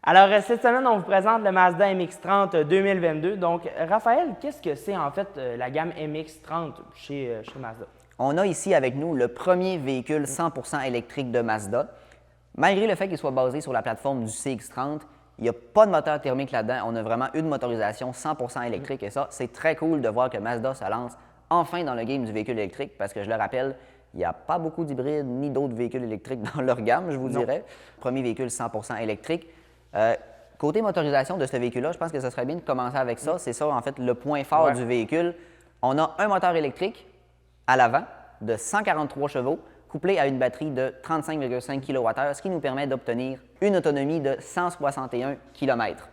Alors, cette semaine, on vous présente le Mazda MX-30 2022. Donc, Raphaël, qu'est-ce que c'est en fait la gamme MX-30 chez Mazda? On a ici avec nous le premier véhicule 100% électrique de Mazda. Malgré le fait qu'il soit basé sur la plateforme du CX-30, il n'y a pas de moteur thermique là-dedans. On a vraiment une motorisation 100% électrique et ça, c'est très cool de voir que Mazda se lance enfin dans le game du véhicule électrique parce que je le rappelle, il n'y a pas beaucoup d'hybrides ni d'autres véhicules électriques dans leur gamme, je vous dirais. Premier véhicule 100% électrique. Côté motorisation de ce véhicule-là, je pense que ce serait bien de commencer avec ça. C'est ça, en fait, le point fort du véhicule. On a un moteur électrique à l'avant de 143 chevaux, couplé à une batterie de 35,5 kWh, ce qui nous permet d'obtenir une autonomie de 161 km.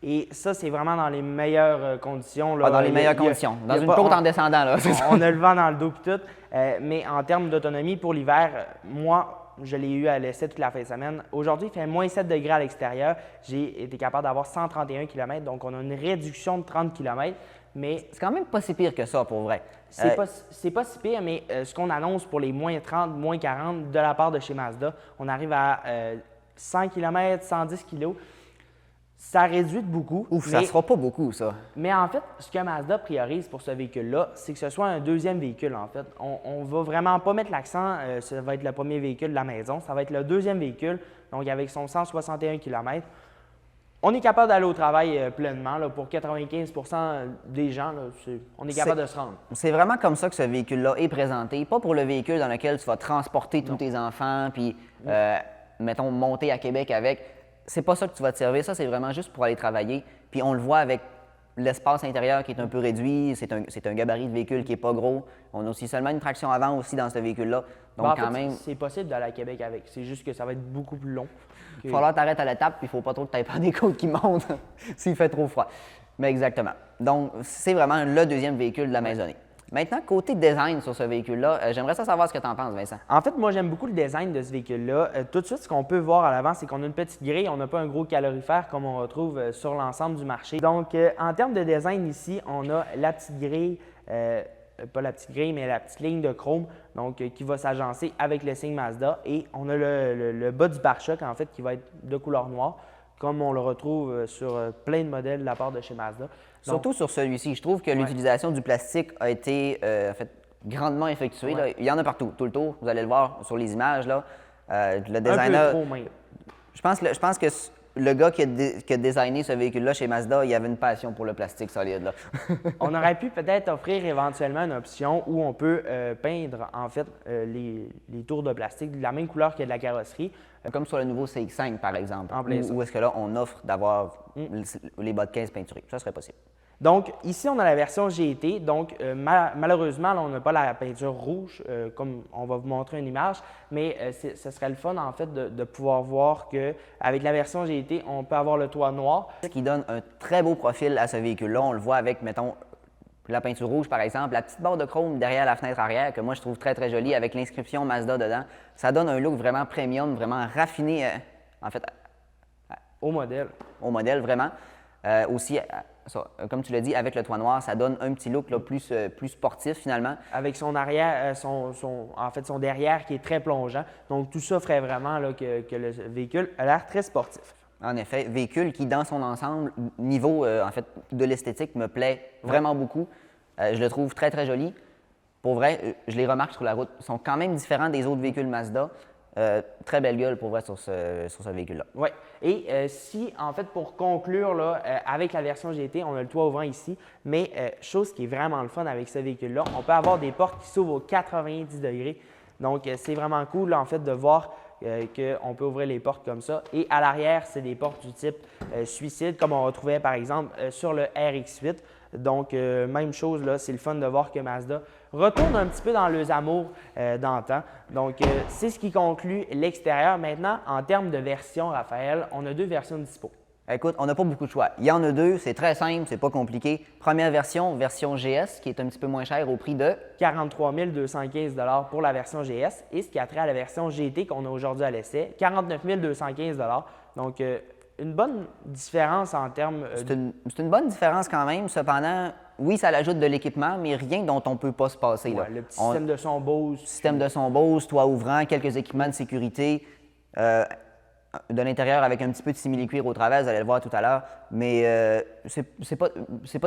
Et ça, c'est vraiment dans les meilleures conditions. Là. Dans les meilleures conditions. Dans une côte en descendant. Là, on a le vent dans le dos et tout. Mais en termes d'autonomie pour l'hiver, moi, je l'ai eu à l'essai toute la fin de semaine. Aujourd'hui, il fait moins 7 degrés à l'extérieur. J'ai été capable d'avoir 131 km, donc on a une réduction de 30 km. Mais c'est quand même pas si pire que ça, pour vrai. C'est pas si pire, mais ce qu'on annonce pour les moins 30, moins 40 de la part de chez Mazda, on arrive à 100 km, 110 kg. Ça réduit de beaucoup. Ouf, ça ne sera pas beaucoup, ça. Mais en fait, ce que Mazda priorise pour ce véhicule-là, c'est que ce soit un deuxième véhicule, en fait. On ne va vraiment pas mettre l'accent, ça va être le premier véhicule de la maison, ça va être le deuxième véhicule, donc avec son 161 km. On est capable d'aller au travail pleinement. Là, pour 95 des gens, là, on est capable de se rendre. C'est vraiment comme ça que ce véhicule-là est présenté. Pas pour le véhicule dans lequel tu vas transporter tous tes enfants, puis, mettons, monter à Québec avec. C'est pas ça que tu vas te servir. Ça, c'est vraiment juste pour aller travailler. Puis on le voit avec l'espace intérieur qui est un peu réduit. C'est un gabarit de véhicule qui n'est pas gros. On a aussi seulement une traction avant aussi dans ce véhicule-là. Donc, en fait, c'est possible d'aller à Québec avec. C'est juste que ça va être beaucoup plus long. Il va falloir t'arrêter à l'étape, puis il ne faut pas trop que tu aies pas des côtes qui montent s'il fait trop froid. Mais exactement. Donc, c'est vraiment le deuxième véhicule de la maisonnée. Maintenant, côté design sur ce véhicule-là, j'aimerais savoir ce que tu en penses, Vincent. En fait, moi, j'aime beaucoup le design de ce véhicule-là. Tout de suite, ce qu'on peut voir à l'avant, c'est qu'on a une petite grille. On n'a pas un gros calorifère comme on retrouve sur l'ensemble du marché. Donc, en termes de design ici, on a la petite grille, pas la petite grille, mais la petite ligne de chrome donc, qui va s'agencer avec le signe Mazda. Et on a le bas du pare-choc, en fait, qui va être de couleur noire, comme on le retrouve sur plein de modèles de la part de chez Mazda. Surtout sur celui-ci. Je trouve que l'utilisation du plastique a été en fait, grandement effectuée. Là. Il y en a partout, tout le tour. Vous allez le voir sur les images. Là. Le designer. Un peu trop même. Je pense que le gars qui a designé ce véhicule-là chez Mazda, il avait une passion pour le plastique solide. Là. On aurait pu peut-être offrir éventuellement une option où on peut peindre en fait les tours de plastique de la même couleur que de la carrosserie. Comme sur le nouveau CX-5 par exemple, où est-ce que là on offre d'avoir les bas de 15 peinturés. Ça serait possible. Donc, ici, on a la version GT. Donc, malheureusement, là, on n'a pas la peinture rouge, comme on va vous montrer une image, mais ce serait le fun, en fait, de pouvoir voir qu'avec la version GT, on peut avoir le toit noir. Ce qui donne un très beau profil à ce véhicule-là. On le voit avec, mettons, la peinture rouge, par exemple, la petite barre de chrome derrière la fenêtre arrière, que moi, je trouve très, très jolie, avec l'inscription Mazda dedans. Ça donne un look vraiment premium, vraiment raffiné, en fait. Au modèle. Au modèle, vraiment. Aussi, comme tu l'as dit, avec le toit noir, ça donne un petit look là, plus sportif finalement. Avec son arrière, en fait, son derrière qui est très plongeant. Donc, tout ça ferait vraiment là, que le véhicule a l'air très sportif. En effet, véhicule qui, dans son ensemble, niveau en fait, de l'esthétique, me plaît vraiment beaucoup. Je le trouve très, très joli. Pour vrai, je les remarque sur la route. Ils sont quand même différents des autres véhicules Mazda. Très belle gueule pour vrai sur ce véhicule-là. Oui. Et si, en fait, pour conclure, là, avec la version GT, on a le toit ouvrant ici, mais chose qui est vraiment le fun avec ce véhicule-là, on peut avoir des portes qui s'ouvrent aux 90 degrés. Donc, c'est vraiment cool, là, en fait, de voir qu'on peut ouvrir les portes comme ça. Et à l'arrière, c'est des portes du type suicide, comme on retrouvait, par exemple, sur le RX-8. Donc, même chose, là, c'est le fun de voir que Mazda retourne un petit peu dans leurs amours d'antan. Donc, c'est ce qui conclut l'extérieur. Maintenant, en termes de version, Raphaël, on a deux versions dispo. Écoute, on n'a pas beaucoup de choix. Il y en a deux, c'est très simple, c'est pas compliqué. Première version, version GS, qui est un petit peu moins chère au prix de 43 215 $ pour la version GS. Et ce qui a trait à la version GT qu'on a aujourd'hui à l'essai, 49 215 $. Donc, une bonne différence en termes… C'est une bonne différence quand même. Cependant, oui, ça l'ajoute de l'équipement, mais rien dont on ne peut pas se passer. Là. Le petit système de son Bose. Système de son Bose, toit ouvrant, quelques équipements de sécurité. de l'intérieur avec un petit peu de simili-cuir au travers, vous allez le voir tout à l'heure, mais c'est pas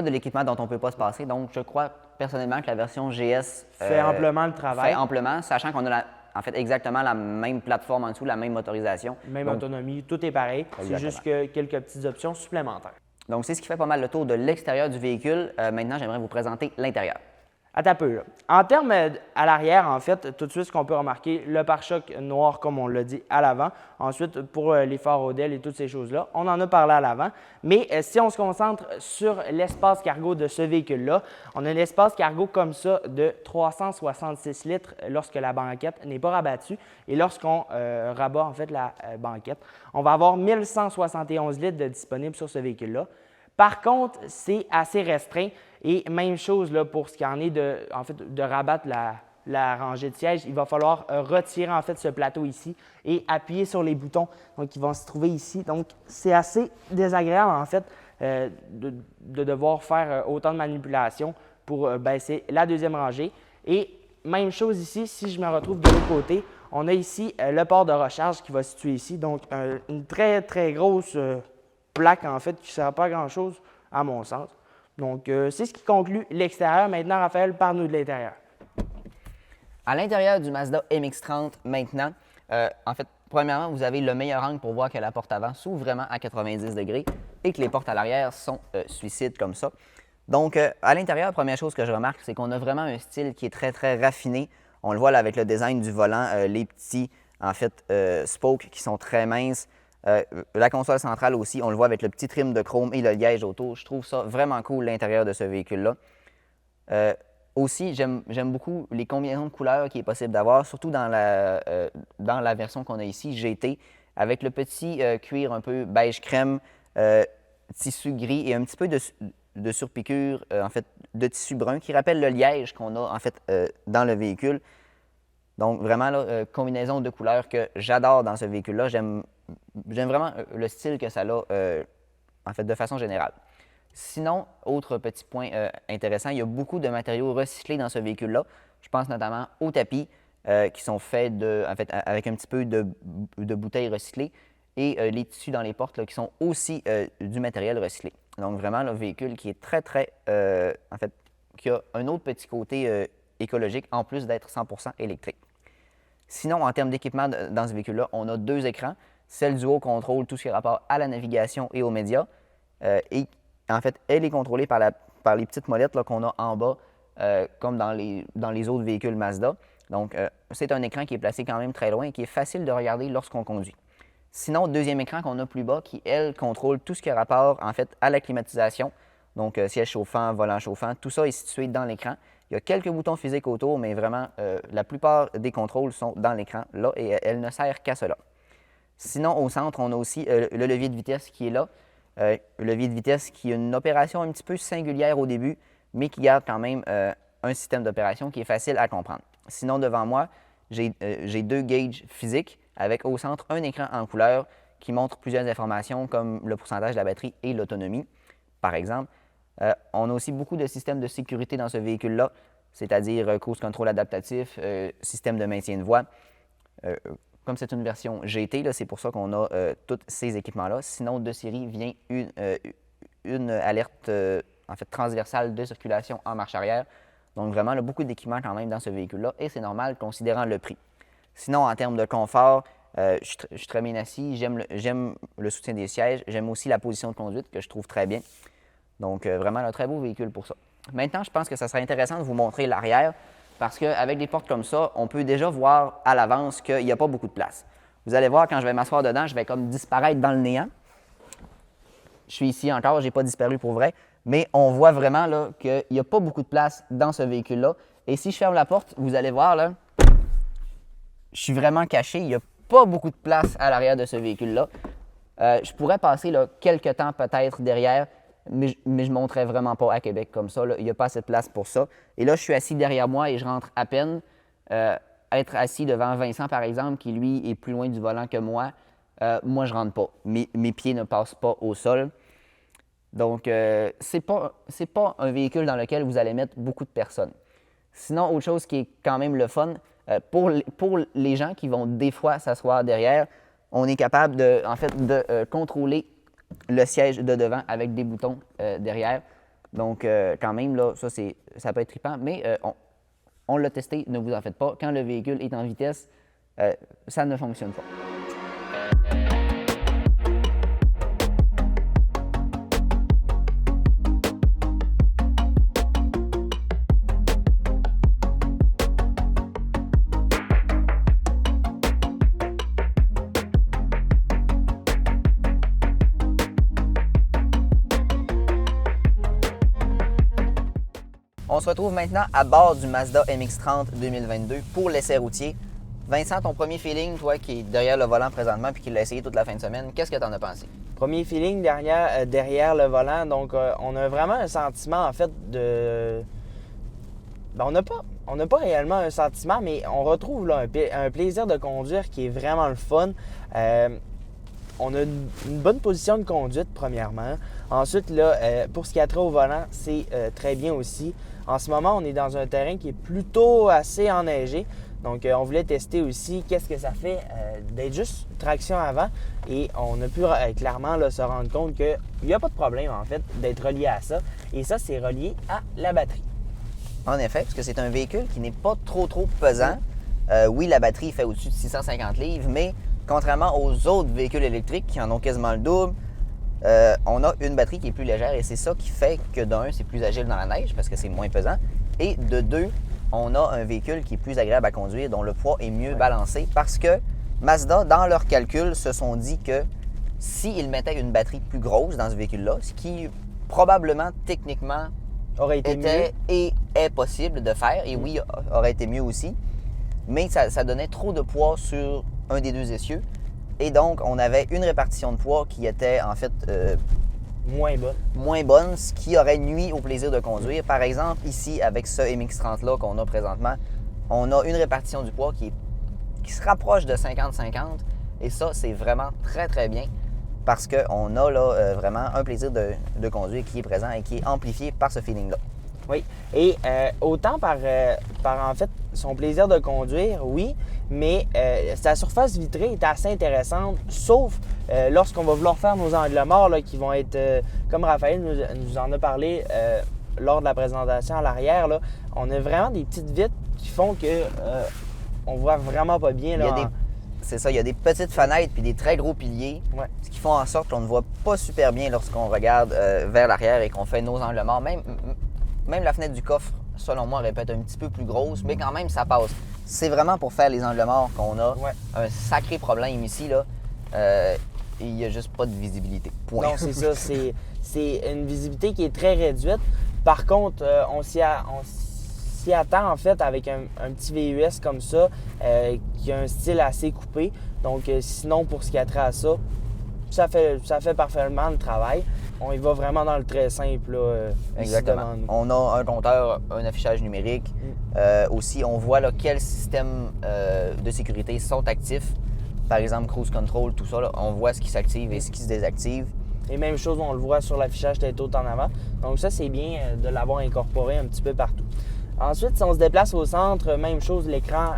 de l'équipement dont on ne peut pas se passer. Donc, je crois personnellement que la version GS Fait amplement le travail. Fait amplement, sachant qu'on a en fait exactement la même plateforme en dessous, la même motorisation. Même Donc, autonomie, tout est pareil. C'est juste que quelques petites options supplémentaires. donc, c'est ce qui fait pas mal le tour de l'extérieur du véhicule. Maintenant, j'aimerais vous présenter l'intérieur. Attends un peu, là. En termes à l'arrière, en fait, tout de suite, ce qu'on peut remarquer, le pare-choc noir, comme on l'a dit, à l'avant. Ensuite, pour les phares Odell et toutes ces choses-là, on en a parlé à l'avant. Mais si on se concentre sur l'espace cargo de ce véhicule-là, on a un espace cargo comme ça de 366 litres lorsque la banquette n'est pas rabattue. Et lorsqu'on rabat, en fait, la banquette, on va avoir 1171 litres de disponibles sur ce véhicule-là. Par contre, c'est assez restreint. Et même chose là, pour ce qui en est de rabattre la rangée de sièges, il va falloir retirer en fait ce plateau ici et appuyer sur les boutons. Donc, ils vont se trouver ici. Donc, c'est assez désagréable en fait de devoir faire autant de manipulations pour baisser la deuxième rangée. Et même chose ici, si je me retrouve de l'autre côté, on a ici le port de recharge qui va se situer ici. Donc, une très, très grosse plaque en fait qui ne sert pas à grand-chose à mon sens. Donc, c'est ce qui conclut l'extérieur. Maintenant, Raphaël, parle-nous de l'intérieur. À l'intérieur du Mazda MX-30, maintenant, en fait, premièrement, vous avez le meilleur angle pour voir que la porte avant s'ouvre vraiment à 90 degrés et que les portes à l'arrière sont suicides comme ça. Donc, à l'intérieur, première chose que je remarque, c'est qu'on a vraiment un style qui est très, très raffiné. On le voit là avec le design du volant, les petits, en fait, spokes qui sont très minces. La console centrale aussi, on le voit avec le petit trim de chrome et le liège autour. Je trouve ça vraiment cool, l'intérieur de ce véhicule-là. Aussi, j'aime beaucoup les combinaisons de couleurs qu'il est possible d'avoir, surtout dans la version qu'on a ici, GT, avec le petit cuir un peu beige crème, tissu gris et un petit peu de surpiqûre, en fait, de tissu brun qui rappelle le liège qu'on a, en fait, dans le véhicule. Donc, vraiment, là, combinaison de couleurs que j'adore dans ce véhicule-là. J'aime vraiment le style que ça a, en fait, de façon générale. Sinon, autre petit point intéressant, il y a beaucoup de matériaux recyclés dans ce véhicule-là. Je pense notamment aux tapis qui sont faits en fait, avec un petit peu de bouteilles recyclées et les tissus dans les portes là, qui sont aussi du matériel recyclé. Donc, vraiment, le véhicule qui est très, très, en fait, qui a un autre petit côté écologique en plus d'être 100% électrique. Sinon, en termes d'équipement dans ce véhicule-là, on a 2 écrans, celle du haut contrôle, tout ce qui est rapport à la navigation et aux médias. Et en fait, elle est contrôlée par les petites molettes qu'on a en bas, comme dans les autres véhicules Mazda. Donc, c'est un écran qui est placé quand même très loin et qui est facile de regarder lorsqu'on conduit. Sinon, deuxième écran qu'on a plus bas, qui, elle, contrôle tout ce qui a rapport, en fait, à la climatisation. Donc, siège chauffant, volant chauffant, tout ça est situé dans l'écran. Il y a quelques boutons physiques autour, mais vraiment, la plupart des contrôles sont dans l'écran, là, et elle ne sert qu'à cela. Sinon, au centre, on a aussi le levier de vitesse qui est là. Le levier de vitesse qui a une opération un petit peu singulière au début, mais qui garde quand même un système d'opération qui est facile à comprendre. Sinon, devant moi, j'ai 2 gauges physiques avec au centre un écran en couleur qui montre plusieurs informations comme le pourcentage de la batterie et l'autonomie, par exemple. On a aussi beaucoup de systèmes de sécurité dans ce véhicule-là, c'est-à-dire cruise control adaptatif, système de maintien de voie. Comme c'est une version GT, c'est pour ça qu'on a tous ces équipements-là. Sinon, de série vient une alerte en fait, transversale de circulation en marche arrière. Donc vraiment, beaucoup d'équipements quand même dans ce véhicule-là et c'est normal considérant le prix. Sinon, en termes de confort, je suis très bien assis, j'aime le soutien des sièges, j'aime aussi la position de conduite que je trouve très bien. Donc vraiment, un très beau véhicule pour ça. Maintenant, je pense que ça serait intéressant de vous montrer l'arrière parce qu'avec des portes comme ça, on peut déjà voir à l'avance qu'il n'y a pas beaucoup de place. Vous allez voir, quand je vais m'asseoir dedans, je vais comme disparaître dans le néant. Je suis ici encore, je n'ai pas disparu pour vrai, mais on voit vraiment là, qu'il n'y a pas beaucoup de place dans ce véhicule-là. Et si je ferme la porte, vous allez voir, là, je suis vraiment caché. Il n'y a pas beaucoup de place à l'arrière de ce véhicule-là. Je pourrais passer là, quelques temps peut-être derrière, mais je ne monterais vraiment pas à Québec comme ça. Là. Il n'y a pas assez de place pour ça. Et là, je suis assis derrière moi et je rentre à peine. Être assis devant Vincent, par exemple, qui lui est plus loin du volant que moi, moi, je ne rentre pas. Mes pieds ne passent pas au sol. Donc, c'est pas un véhicule dans lequel vous allez mettre beaucoup de personnes. Sinon, autre chose qui est quand même le fun, pour les gens qui vont des fois s'asseoir derrière, on est capable de, en fait, de contrôler le siège de devant avec des boutons derrière. Donc, quand même, là, ça peut être trippant, mais on l'a testé, ne vous en faites pas. Quand le véhicule est en vitesse, ça ne fonctionne pas. On se retrouve maintenant à bord du Mazda MX-30 2022 pour l'essai routier. Vincent, ton premier feeling, toi qui es derrière le volant présentement puis qui l'a essayé toute la fin de semaine, qu'est-ce que tu en as pensé? Premier feeling derrière le volant, donc on a vraiment un sentiment en fait de... Ben, on n'a pas réellement un sentiment, mais on retrouve là, un plaisir de conduire qui est vraiment le fun. On a une bonne position de conduite, premièrement. Ensuite, là, pour ce qui a trait au volant, c'est très bien aussi. En ce moment, on est dans un terrain qui est plutôt assez enneigé. Donc, on voulait tester aussi qu'est-ce que ça fait d'être juste traction avant. Et on a pu clairement là, se rendre compte qu'il n'y a pas de problème, en fait, d'être relié à ça. Et ça, c'est relié à la batterie. En effet, parce que c'est un véhicule qui n'est pas trop pesant. Oui, la batterie fait au-dessus de 650 livres, mais contrairement aux autres véhicules électriques qui en ont quasiment le double, on a une batterie qui est plus légère et c'est ça qui fait que d'un, c'est plus agile dans la neige parce que c'est moins pesant. Et de deux, on a un véhicule qui est plus agréable à conduire, dont le poids est mieux balancé parce que Mazda, dans leurs calculs, se sont dit que s'ils mettaient une batterie plus grosse dans ce véhicule-là, ce qui probablement, techniquement, Aurait été était mieux. et est possible de faire, et oui, aurait été mieux aussi, mais ça donnait trop de poids sur un des deux essieux. Et donc, on avait une répartition de poids qui était en fait moins bonne, ce qui aurait nui au plaisir de conduire. Par exemple, ici, avec ce MX-30-là qu'on a présentement, on a une répartition du poids qui se rapproche de 50-50. Et ça, c'est vraiment très bien parce qu'on a là vraiment un plaisir de conduire qui est présent et qui est amplifié par ce feeling-là. Oui, et autant par en fait son plaisir de conduire, oui, mais sa surface vitrée est assez intéressante, sauf lorsqu'on va vouloir faire nos angles morts là, qui vont être, comme Raphaël nous en a parlé lors de la présentation à l'arrière, là, on a vraiment des petites vitres qui font que on voit vraiment pas bien. Là, C'est ça, il y a des petites fenêtres puis des très gros piliers, ce qui font en sorte qu'on ne voit pas super bien lorsqu'on regarde vers l'arrière et qu'on fait nos angles morts. Même la fenêtre du coffre, selon moi, aurait pu être un petit peu plus grosse, mais quand même, ça passe. C'est vraiment pour faire les angles morts qu'on a un sacré problème ici. Là. Il n'y a juste pas de visibilité. Point. Non, c'est ça. C'est une visibilité qui est très réduite. Par contre, on s'y attend en fait avec un petit VUS comme ça, qui a un style assez coupé. Donc, sinon, pour ce qui a trait à ça, ça fait parfaitement le travail. On y va vraiment dans le très simple. Là, exactement. On a un compteur, un affichage numérique. Aussi, on voit là, quels systèmes de sécurité sont actifs. Par exemple, cruise control, tout ça. Là, on voit ce qui s'active et ce qui se désactive. Et même chose, on le voit sur l'affichage tête haute en avant. Donc ça, c'est bien de l'avoir incorporé un petit peu partout. Ensuite, si on se déplace au centre, même chose, l'écran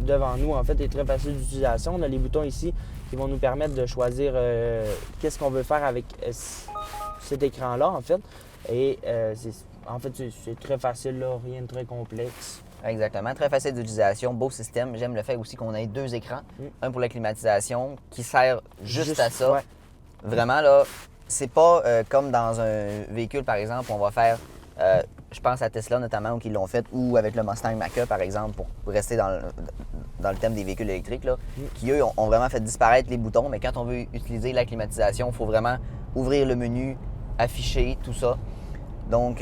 devant nous, en fait, est très facile d'utilisation. On a les boutons ici qui vont nous permettre de choisir qu'est-ce qu'on veut faire avec cet écran-là, en fait. Et c'est très facile, là, rien de très complexe. Exactement, très facile d'utilisation, beau système. J'aime le fait aussi qu'on ait deux écrans, un pour la climatisation qui sert juste à ça. Ouais. Vraiment, là, c'est pas comme dans un véhicule, par exemple, on va faire... je pense à Tesla notamment, qui l'ont fait, ou avec le Mustang Mach-E, par exemple, pour rester dans le thème des véhicules électriques, là, qui, eux, ont vraiment fait disparaître les boutons. Mais quand on veut utiliser la climatisation, il faut vraiment ouvrir le menu, afficher, tout ça. Donc,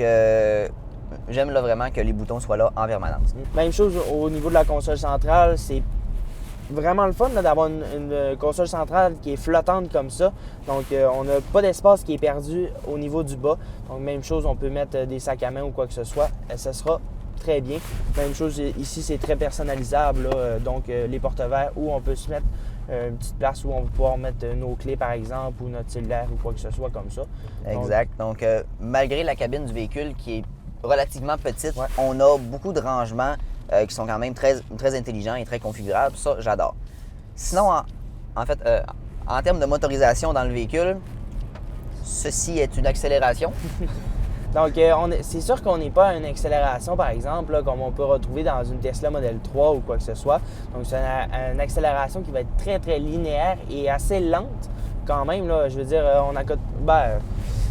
j'aime là, vraiment que les boutons soient là en permanence. Même chose au niveau de la console centrale, c'est vraiment le fun là, d'avoir une console centrale qui est flottante comme ça. Donc, on n'a pas d'espace qui est perdu au niveau du bas. Donc, même chose, on peut mettre des sacs à main ou quoi que ce soit. Ça sera très bien. Même chose ici, c'est très personnalisable. Là, donc, les porte-verres où on peut se mettre une petite place où on va pouvoir mettre nos clés, par exemple, ou notre cellulaire ou quoi que ce soit comme ça. Exact. Donc, malgré la cabine du véhicule qui est relativement petite, on a beaucoup de rangements qui sont quand même très intelligents et très configurables. Ça, j'adore. Sinon, en termes de motorisation dans le véhicule, ceci est une accélération. Donc, c'est sûr qu'on n'est pas à une accélération, par exemple, là, comme on peut retrouver dans une Tesla Model 3 ou quoi que ce soit. Donc, c'est une accélération qui va être très, très linéaire et assez lente quand même. Là, je veux dire,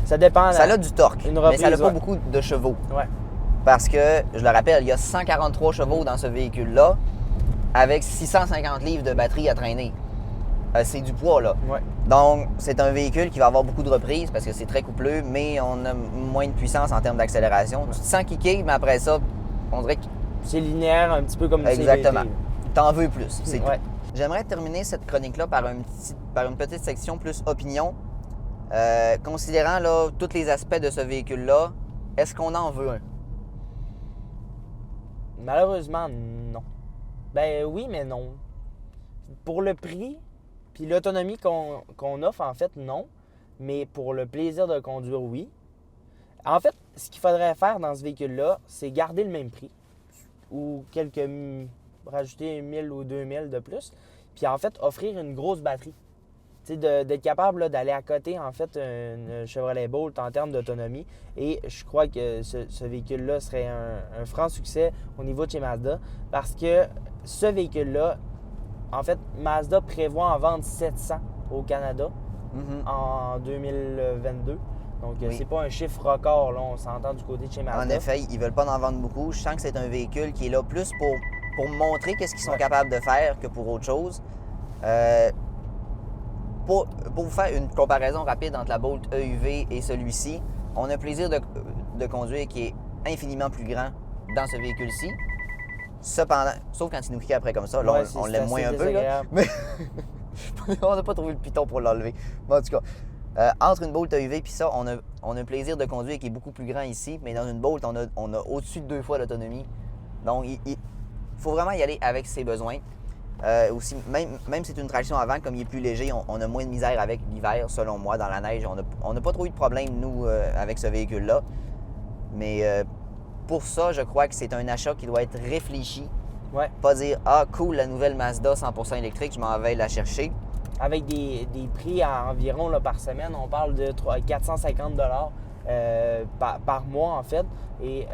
ça dépend. Ça a du torque, mais ça n'a pas beaucoup de chevaux. Ouais. Parce que, je le rappelle, il y a 143 chevaux dans ce véhicule-là avec 650 livres de batterie à traîner. C'est du poids, là. Ouais. Donc, c'est un véhicule qui va avoir beaucoup de reprises parce que c'est très coupleux, mais on a moins de puissance en termes d'accélération. Ouais. Tu te sens kicker, mais après ça, on dirait que... C'est linéaire, un petit peu comme une Exactement. CVT. T'en veux plus, c'est Ouais. tout. J'aimerais terminer cette chronique-là par une petite section plus opinion. Considérant là, tous les aspects de ce véhicule-là, est-ce qu'on en veut un? Malheureusement, non. Ben oui, mais non. Pour le prix, puis l'autonomie qu'on offre, en fait, non. Mais pour le plaisir de conduire, oui. En fait, ce qu'il faudrait faire dans ce véhicule-là, c'est garder le même prix. Ou rajouter 1000 ou 2000 de plus. Puis en fait, offrir une grosse batterie. Tu sais, d'être capable là, d'aller à côté, en fait, une Chevrolet Bolt en termes d'autonomie. Et je crois que ce véhicule-là serait un franc succès au niveau de chez Mazda. Parce que ce véhicule-là, en fait, Mazda prévoit en vendre 700 au Canada en 2022. Donc, oui. C'est pas un chiffre record, là, on s'entend du côté de chez Mazda. En effet, ils veulent pas en vendre beaucoup. Je sens que c'est un véhicule qui est là plus pour montrer qu'est-ce qu'ils sont capables de faire que pour autre chose. Pour vous faire une comparaison rapide entre la Bolt EUV et celui-ci, on a un plaisir de conduire qui est infiniment plus grand dans ce véhicule-ci. Cependant, sauf quand il nous kick après comme ça, là, on l'aime moins un peu. Là, mais on n'a pas trouvé le piton pour l'enlever. Mais en tout cas, entre une Bolt EUV et ça, on a un plaisir de conduire qui est beaucoup plus grand ici, mais dans une Bolt, on a au-dessus de 2 fois l'autonomie. Donc, il faut vraiment y aller avec ses besoins. Aussi, même si c'est une traction avant, comme il est plus léger, on a moins de misère avec l'hiver, selon moi, dans la neige. On n'a pas trop eu de problème, nous, avec ce véhicule-là. Mais pour ça, je crois que c'est un achat qui doit être réfléchi. Ouais. Pas dire « Ah, cool, la nouvelle Mazda 100% électrique, je m'en vais la chercher. » Avec des prix à environ là, par semaine, on parle de 450 par mois, en fait. Et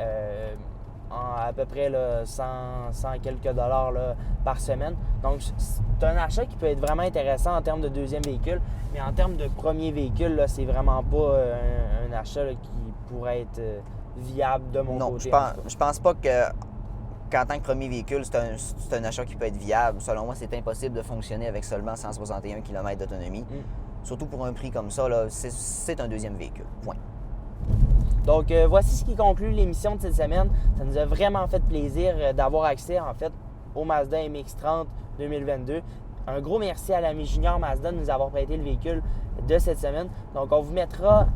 à peu près là, 100 quelques dollars là, par semaine. Donc, c'est un achat qui peut être vraiment intéressant en termes de deuxième véhicule, mais en termes de premier véhicule, là, c'est vraiment pas un achat là, qui pourrait être viable de mon côté. Non, je pense pas qu'en tant que premier véhicule, c'est un achat qui peut être viable. Selon moi, c'est impossible de fonctionner avec seulement 161 km d'autonomie. Surtout pour un prix comme ça, là, c'est un deuxième véhicule. Point. Donc, voici ce qui conclut l'émission de cette semaine. Ça nous a vraiment fait plaisir d'avoir accès, en fait, au Mazda MX-30 2022. Un gros merci à l'ami Junior Mazda de nous avoir prêté le véhicule de cette semaine. Donc, on vous mettra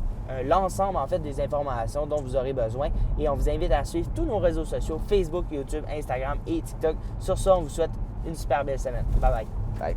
l'ensemble, en fait, des informations dont vous aurez besoin. Et on vous invite à suivre tous nos réseaux sociaux, Facebook, YouTube, Instagram et TikTok. Sur ça, on vous souhaite une super belle semaine. Bye bye. Bye.